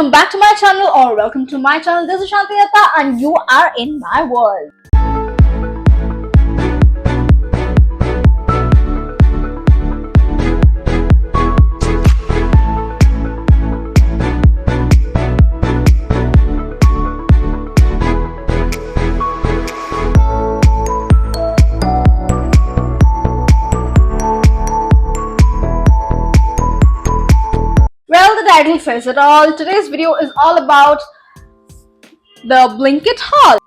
welcome back to my channel, or welcome to my channel. This is Shanti Atta and you are in my world. Well, the title says it all. Today's video is all about the Blinkit haul.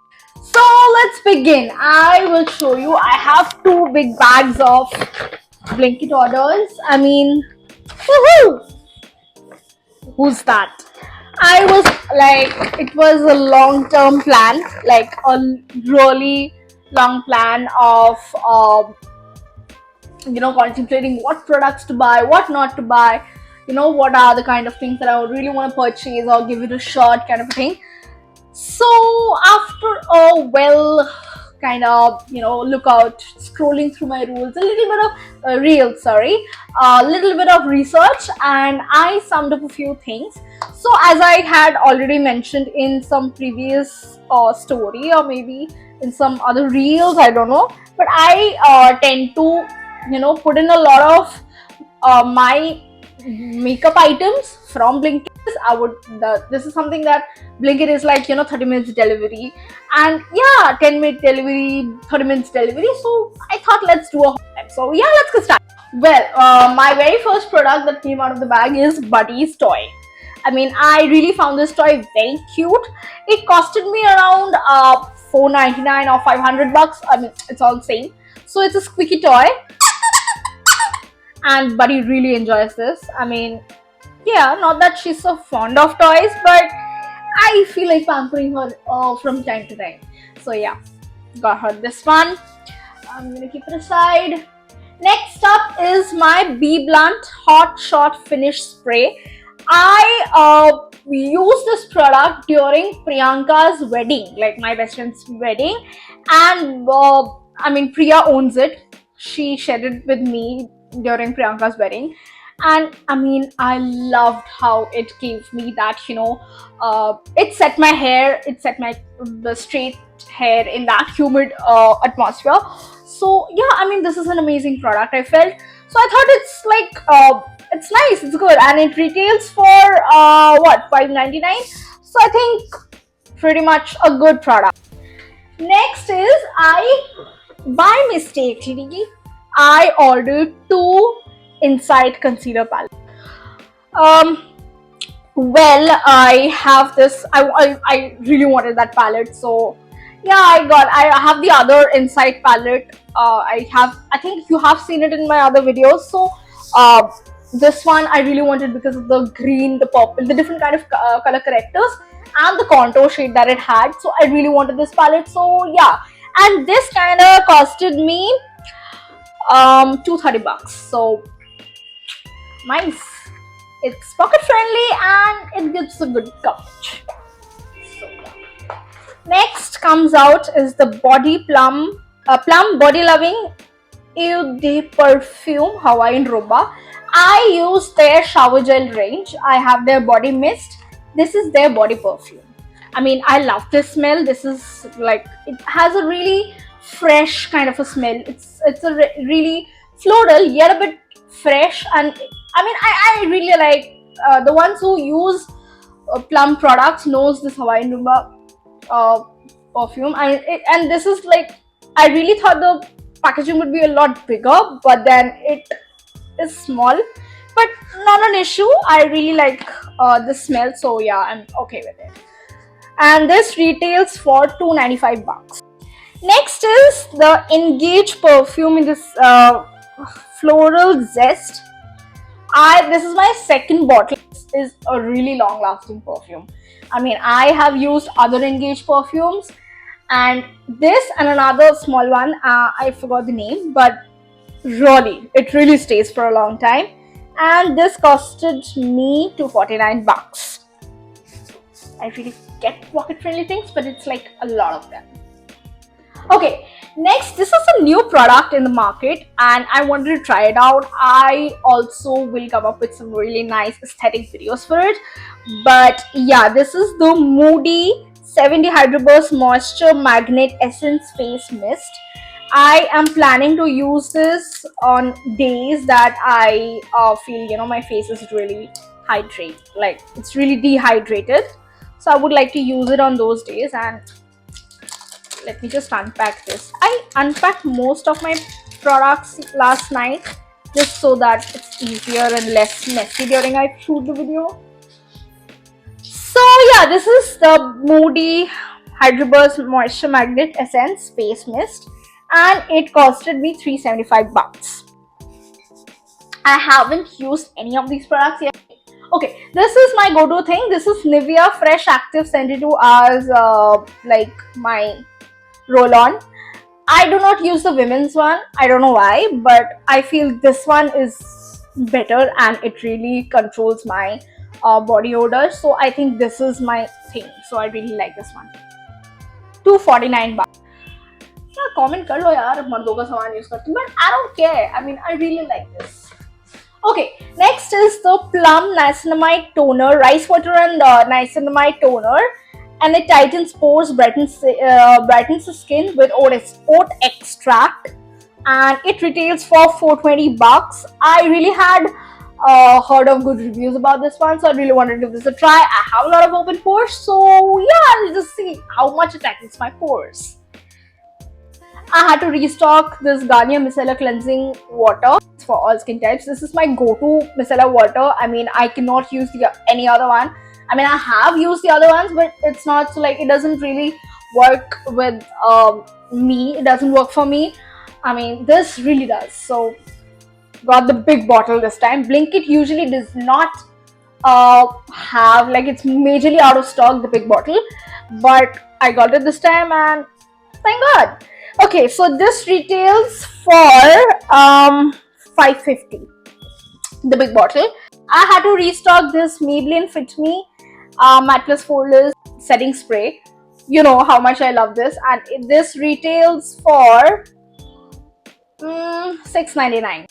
So let's begin. I will show you. I have two big bags of Blinkit orders. I mean, woohoo! Who's that? I was like, it was a long-term plan, like a really long plan of contemplating what products to buy, what not to buy, what are the kind of things that I would really want to purchase or give it a shot kind of thing. So after a lookout, scrolling through my rules, a little bit of research, and I summed up a few things. So as I had already mentioned in some previous story, or maybe in some other reels, I don't know, but I tend to put in a lot of my makeup items from Blinkit. This is something that Blinkit is like 30 minutes delivery, and 10-minute delivery, 30 minutes delivery. So I thought, let's do a haul. So yeah, let's get started. Well, my very first product that came out of the bag is Buddy's toy. I mean, I really found this toy very cute. It costed me around $4.99 or $500. I mean, it's all the same. So it's a squeaky toy, and Buddy really enjoys this. I mean, yeah, not that she's so fond of toys, but I feel like pampering her from time to time. So yeah, got her this one. I'm gonna keep it aside. Next up is my BBlunt Hot Shot Finish Spray. I used this product during Priyanka's wedding, like my best friend's wedding, and I mean, Priya owns it. She shared it with me during Priyanka's wedding, and I mean, I loved how it gave me that, it set my hair, it set my straight hair in that humid atmosphere. So yeah, I mean, this is an amazing product, I felt. So I thought it's like it's nice, it's good, and it retails for $5.99. So I think pretty much a good product. Next is, by mistakenly I ordered two Insight concealer palette. Well, I have this. I really wanted that palette, so yeah, I have the other Insight palette. I think you have seen it in my other videos. So this one I really wanted because of the green, the purple, the different kind of color correctors, and the contour shade that it had. So I really wanted this palette. So yeah, and this kind of costed me $230. So nice. It's pocket friendly and it gives a good coverage. So next comes out is the Plum Body Loving Eau de Perfume Hawaiian Roba. I use their shower gel range. I have their body mist. This is their body perfume. I mean, I love this smell. This is like, it has a really fresh kind of a smell. It's really floral, yet a bit fresh, and I mean, I really like the ones who use Plum products knows this Hawaiian Roba perfume. And this is like, I really thought the packaging would be a lot bigger, but then it is small, but not an issue. I really like the smell, so yeah, I'm okay with it. And this retails for $295. Next is the Engage perfume in this floral zest. This is my second bottle. This is a really long lasting perfume. I mean, I have used other Engage perfumes, and this and another small one, I forgot the name, but really, it really stays for a long time. And this costed me $249. I really get pocket friendly things, but it's like a lot of them. Okay, Next, this is a new product in the market and I wanted to try it out. I also will come up with some really nice aesthetic videos for it. But yeah, this is the Moody 70 Hydro Burst Moisture Magnet Essence Face Mist. I am planning to use this on days that I feel, my face is really like it's really dehydrated. So I would like to use it on those days. And let me just unpack this. I unpacked most of my products last night just so that it's easier and less messy during I shoot the video. So yeah, this is the Moody Hydro Burst Moisture Magnet Essence Face Mist and it costed me $375. I haven't used any of these products yet. Okay, this is my go-to thing. This is Nivea Fresh Active 72 Hours like my roll-on. I do not use the women's one. I don't know why, but I feel this one is better and it really controls my body odor. So I think this is my thing. So I really like this one. $249. Yeah, comment kar lo yaar, mardon ka saman use karti, but I don't care. I mean, I really like this. Okay, next is the Plum Niacinamide Toner, Rice Water and Niacinamide Toner. And it tightens pores, brightens the skin with oat extract, and it retails for $420. I really had heard of good reviews about this one, so I really wanted to give this a try. I have a lot of open pores, so yeah, I'll just see how much it tightens my pores. I had to restock this Garnier Micellar Cleansing Water for all skin types. This is my go-to micellar water. I mean, I cannot use any other one. I mean, I have used the other ones, but it's not so like it doesn't really work with me. It doesn't work for me. I mean, this really does. So, got the big bottle this time. Blinkit usually does not have, like, it's majorly out of stock, the big bottle, but I got it this time and thank God. Okay, so this retails for $550, the big bottle. I had to restock this Maybelline Fit Me Matte Plus Flawless Setting Spray. You know how much I love this, and this retails for $6.99.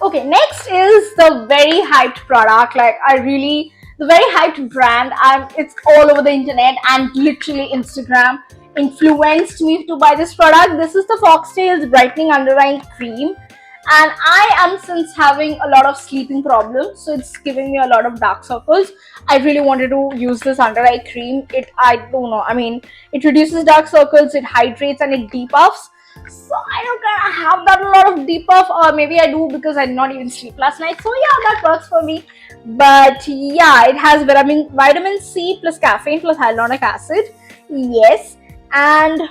Okay, next is the very hyped product. Like the very hyped brand, and it's all over the internet and literally Instagram influenced me to buy this product. This is the Foxtails Brightening Under Eye Cream, and I am since having a lot of sleeping problems, so it's giving me a lot of dark circles. I really wanted to use this under eye cream. I don't know, I mean, it reduces dark circles, it hydrates, and it depuffs. So I don't kind of have that a lot of depuff, or maybe I do because I did not even sleep last night. So yeah, that works for me. But yeah, it has vitamin C plus caffeine plus hyaluronic acid. Yes, and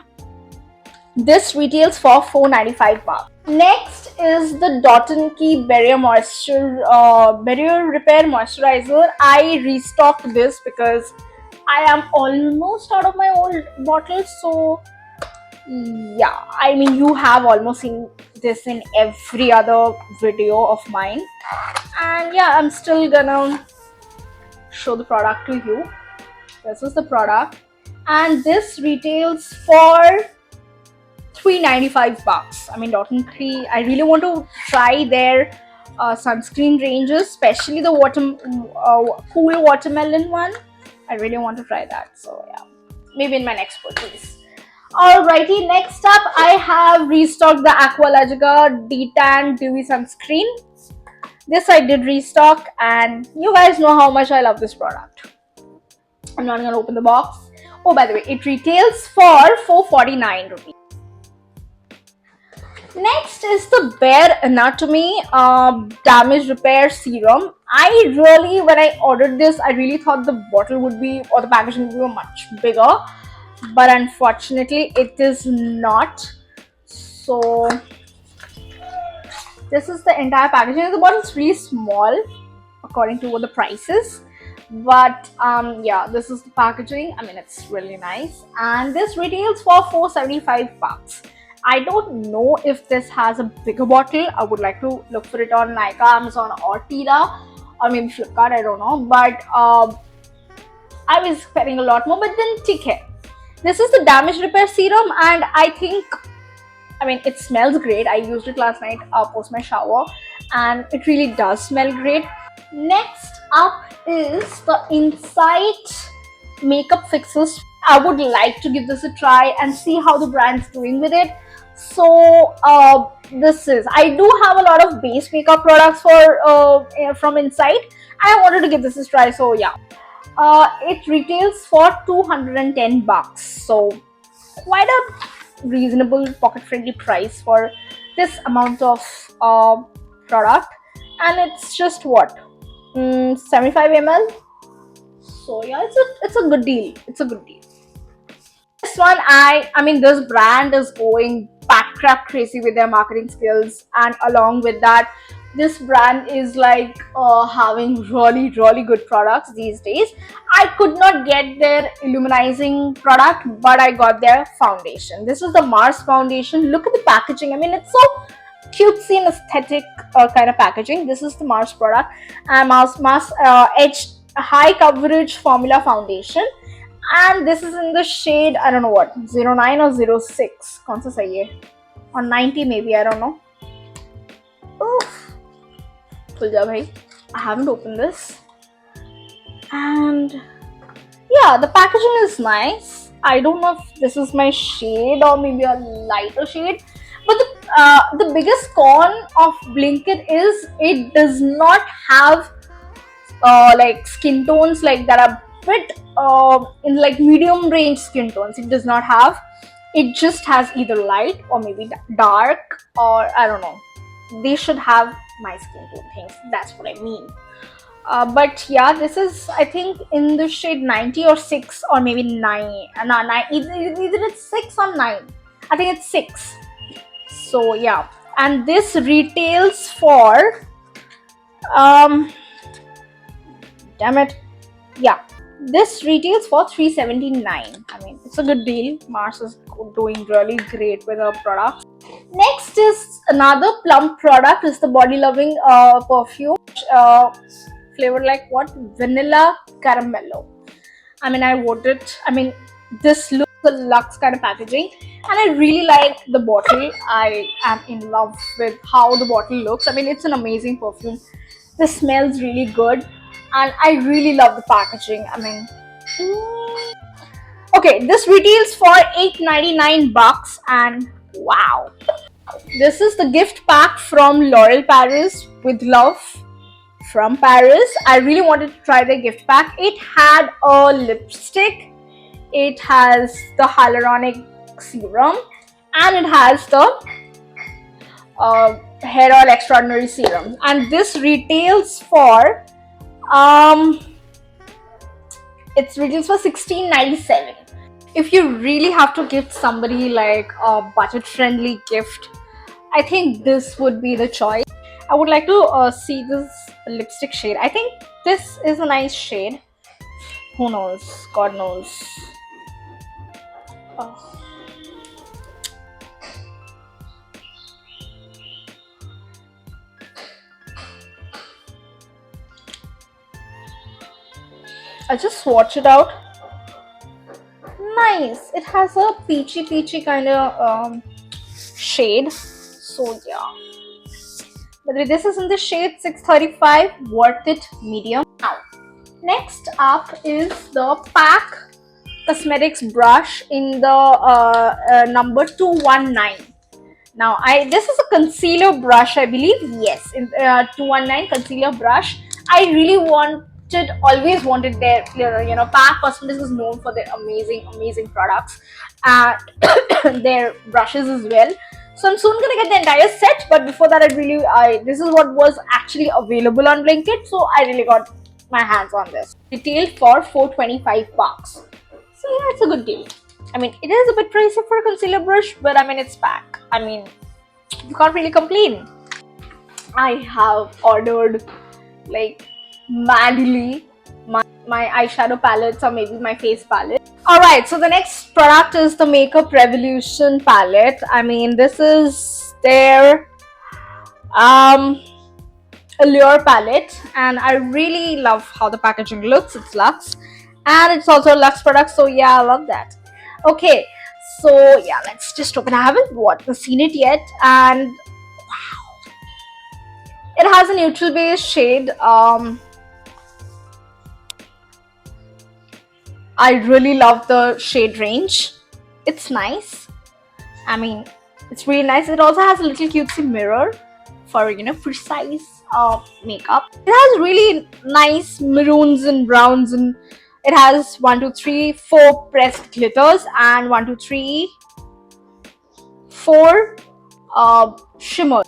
this retails for $495. Next is the Dot & Key Barrier Repair Moisturizer. I restocked this because I am almost out of my old bottles. So yeah, I mean, you have almost seen this in every other video of mine. And yeah, I'm still gonna show the product to you. This is the product, and this retails for $395. I mean, Dot & Key, I really want to try their sunscreen ranges, especially the cool watermelon one. I really want to try that. So yeah, maybe in my next purchase. Alrighty, next up I have restocked the Aqualogica Detan Dewy Sunscreen. This I did restock, and you guys know how much I love this product. I'm not gonna open the box. Oh, by the way, it retails for ₹449. Next is the Bare Anatomy Damage Repair Serum. When I ordered this, I really thought the bottle would be, or the packaging would be much bigger, but unfortunately it is not. So this is the entire packaging. The bottle is really small according to what the price is, but yeah, this is the packaging. I mean, it's really nice, and this retails for $475. I don't know if this has a bigger bottle. I would like to look for it on Nykaa, Amazon, or Tira, or maybe Flipkart, I don't know, but I was expecting a lot more, but then take care. This is the Damage Repair Serum, and I think I mean, it smells great. I used it last night post my shower, and it really does smell great. Next up is the Insight Makeup Fixes. I would like to give this a try and see how the brand's doing with it. So I do have a lot of base makeup products from Insight. I wanted to give this a try. So yeah, it retails for 210 bucks. So quite a reasonable pocket friendly price for this amount of product, and it's just what 75 ml. So yeah, it's a good deal. It's a good deal. This one, I mean, this brand is going bat crap crazy with their marketing skills, and along with that, this brand is like having really good products these days. I could not get their illuminizing product, but I got their foundation. This is the Mars foundation. Look at the packaging. I mean, it's so cutesy and aesthetic kind of packaging. This is the Mars product, Mars Edge High Coverage Formula Foundation, and this is in the shade, I don't know what, 09 or 06. कौन सा सही है? Or 90 maybe, I don't know. Oof. खुल जा भाई. I haven't opened this. And yeah, the packaging is nice. I don't know if this is my shade or maybe a lighter shade. But the biggest con of Blinkit is it does not have like skin tones like that are bit in like medium range skin tones. It does not have. It just has either light or maybe dark, or I don't know. They should have my skin tone things. That's what I mean. But yeah, this is, I think, in the shade 90 or 6 or maybe 9. No, 9. Either it's 6 or 9. I think it's 6. So yeah, and this retails for damn it, yeah, this retails for 379. I mean, it's a good deal. Mars is doing really great with her products. Next is another plum product. Is the Body Loving perfume, flavored like what, vanilla caramello. I mean, I want it. I mean, this looks a luxe kind of packaging, and I really like the bottle. I am in love with how the bottle looks. I mean, it's an amazing perfume. This smells really good, and I really love the packaging. I mean, okay, this retails for 8.99 bucks, and wow, this is the gift pack from L'Oreal Paris with love from Paris. I really wanted to try their gift pack. It had a lipstick, it has the hyaluronic serum, and it has the hair oil extraordinary serum, and this retails for it retails for 16.97. If you really have to gift somebody like a budget friendly gift, I think this would be the choice. I would like to see this lipstick shade. I think this is a nice shade. Who knows? God knows. Oh. I'll just swatch it out. Nice. It has a peachy kind of shade. So yeah. But this is in the shade 635. Worth it, medium. Now, next up is the PAC Cosmetics brush in the number 219. Now, this is a concealer brush, I believe. Yes, in 219 concealer brush. I really always wanted their, PAC Cosmetics is known for their amazing products and their brushes as well. So I'm soon gonna get the entire set, but before that, this is what was actually available on Blinkit, so I really got my hands on this. Retailed for 425 bucks. So yeah, it's a good deal. I mean, it is a bit pricey for a concealer brush, but I mean, it's PAC. I mean, you can't really complain. I have ordered like madly my eyeshadow palettes or maybe my face palette. Alright, so the next product is the Makeup Revolution palette. I mean, this is their Allure palette, and I really love how the packaging looks. It's luxe, and it's also a luxe product, so yeah, I love that. Okay, So yeah, let's just open. I haven't seen it yet, and it has a neutral base shade. I really love the shade range. It's nice. I mean, it's really nice. It also has a little cutesy mirror for, you know, precise makeup. It has really nice maroons and browns, and it has 1, 2, 3, 4 pressed glitters and 1, 2, 3, 4 shimmers.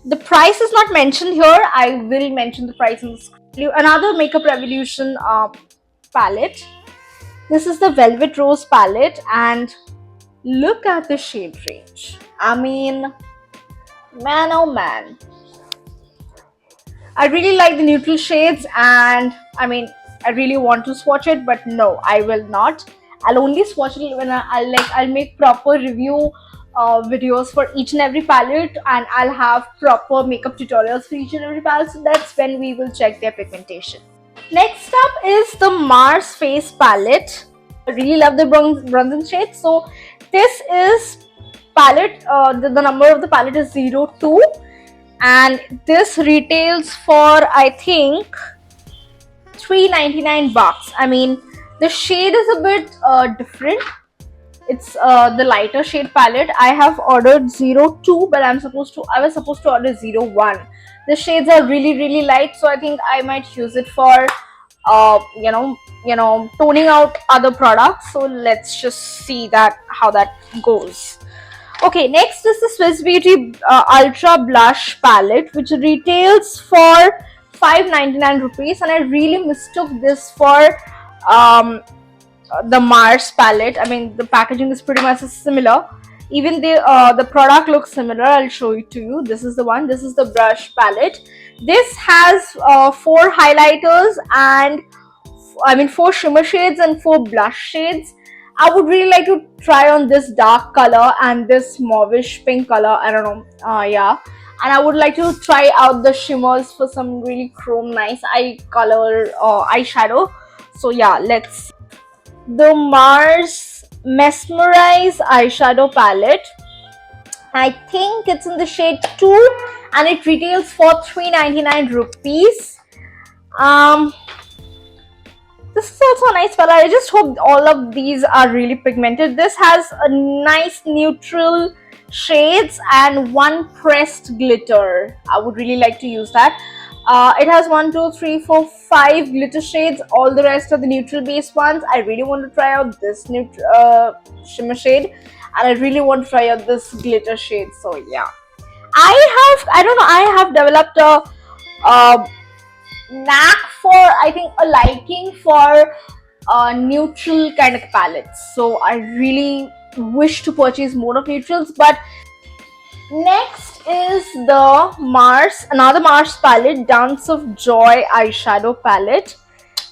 The price is not mentioned here. I will mention the price in the screen. Another Makeup Revolution palette. This is the Velvet Rose palette, and look at the shade range. I mean, man oh man. I really like the neutral shades, and I mean, I really want to swatch it, but no, I will not. I'll only swatch it when I'll make proper review videos for each and every palette, and I'll have proper makeup tutorials for each and every palette. So that's when we will check their pigmentation. Next up is the Mars Face palette. I really love the bronzing shade. So this is palette. The number of the palette is 02, and this retails for, I think, $3.99. I mean, the shade is a bit different. It's the lighter shade palette. I have ordered 02, but I was supposed to order 01. The shades are really light, so I think I might use it for toning out other products. So let's just see how that goes. Okay, next is the Swiss Beauty Ultra Blush palette, which retails for ₹5.99, and I really mistook this for the Mars palette. I mean, the packaging is pretty much similar. Even the product looks similar. I'll show it to you. This is the one. This is the brush palette. This has 4 highlighters and 4 shimmer shades and 4 blush shades. I would really like to try on this dark color and this mauvish pink color. I don't know. Yeah. And I would like to try out the shimmers for some really chrome nice eye color eyeshadow. So yeah, let's see. The Mars Mesmerize eyeshadow palette. I think it's in the shade 2, and it retails for ₹3.99. This is also a nice color. I just hope all of these are really pigmented. This has a nice neutral shades and 1 pressed glitter. I would really like to use that. It has 1, 2, 3, 4, 5 glitter shades. All the rest are the neutral base ones. I really want to try out this shimmer shade, and I really want to try out this glitter shade. So yeah, I have developed a knack for, I think, a liking for neutral kind of palettes. So I really wish to purchase more of neutrals. But next is the another Mars palette, Dance of Joy eyeshadow palette.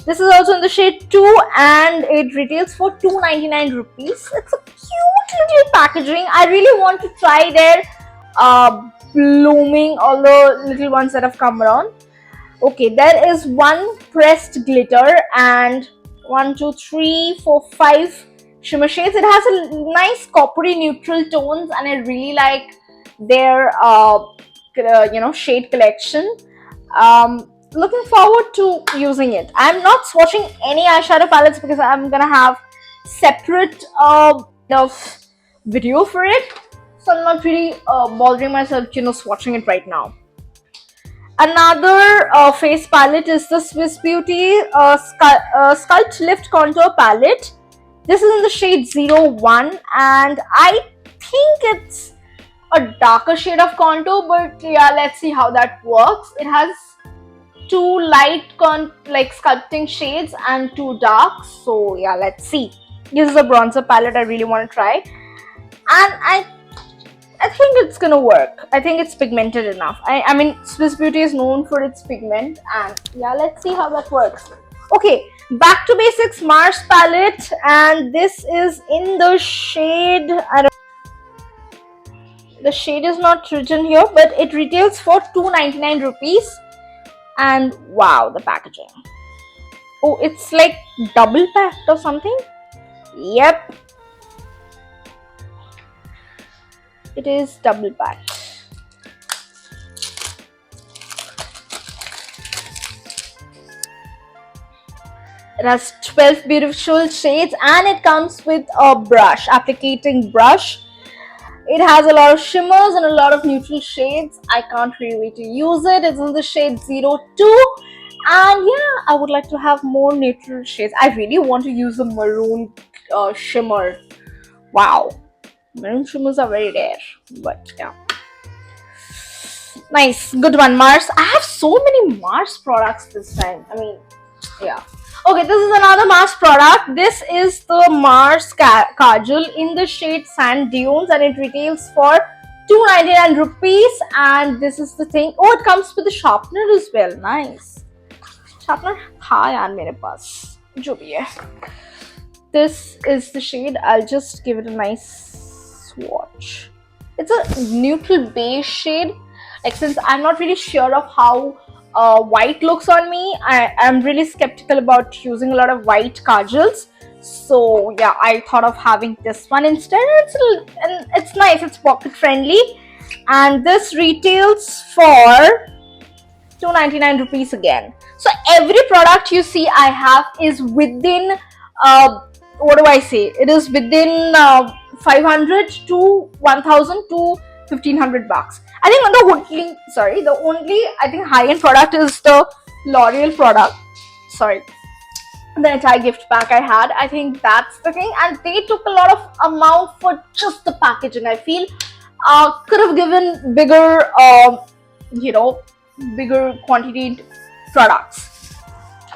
This is also in the shade 2, and it retails for ₹2.99. It's a cute little packaging. I really want to try their blooming, all the little ones that have come around. Okay, there is 1 pressed glitter and 1, 2, 3, 4, 5 shimmer shades. It has a nice coppery neutral tones, and I really like their shade collection. Looking forward to using it. I'm not swatching any eyeshadow palettes because I'm gonna have separate video for it, so I'm not really bothering myself swatching it right now. Another face palette is the Swiss Beauty Sculpt Lift Contour palette. This is in the shade 01, and I think it's a darker shade of contour, but yeah, let's see how that works. It has 2 light sculpting shades and 2 dark. So yeah, let's see. This is a bronzer palette I really want to try, and I think it's gonna work. I think it's pigmented enough. I mean, Swiss Beauty is known for its pigment, and yeah, let's see how that works. Okay, back to basics, Mars palette, and this is in the shade, the shade is not written here, but it retails for ₹2.99. And wow, the packaging. Oh, it's like double packed or something. Yep. It is double packed. It has 12 beautiful shades and it comes with a brush, applicating brush. It has a lot of shimmers and a lot of neutral shades. I can't really wait to use it. It's in the shade 02. And yeah, I would like to have more neutral shades. I really want to use the maroon shimmer. Wow. Maroon shimmers are very rare. But yeah. Nice. Good one, Mars. I have so many Mars products this time. I mean, yeah. Okay, this is another Mars product. This is the Mars Kajal in the shade Sand Dunes and it retails for 299 rupees. And this is the thing. Oh, it comes with a sharpener as well. Nice. Sharpener tha yaar mere paas. Jo bhi hai. This is the shade. I'll just give it a nice swatch. It's a neutral beige shade. Like, since I'm not really sure of how white looks on me, I'm really skeptical about using a lot of white kajals. So yeah, I thought of having this one instead. And it's nice. It's pocket friendly, and this retails for 299 rupees again. So every product you see I have is within what do I say? It is within 500 to 1000 to 1500 bucks. I think the only I think high-end product is the L'Oreal product. Sorry, the entire gift pack I had. I think that's the thing, and they took a lot of amount for just the packaging. I feel could have given bigger, bigger quantity products.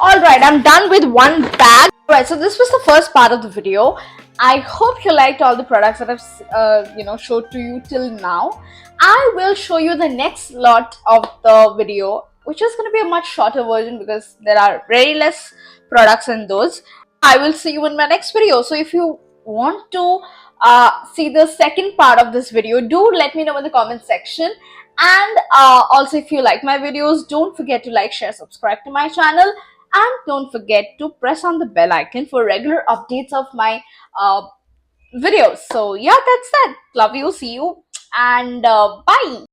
All right, I'm done with one bag. Right, so this was the first part of the video. I hope you liked all the products that I've showed to you till now. I will show you the next lot of the video, which is going to be a much shorter version because there are very less products in those. I will see you in my next video. So if you want to see the second part of this video, do let me know in the comment section. And also, if you like my videos, don't forget to like, share, subscribe to my channel. And don't forget to press on the bell icon for regular updates of my videos. So yeah, that's that. Love you. See you. And bye.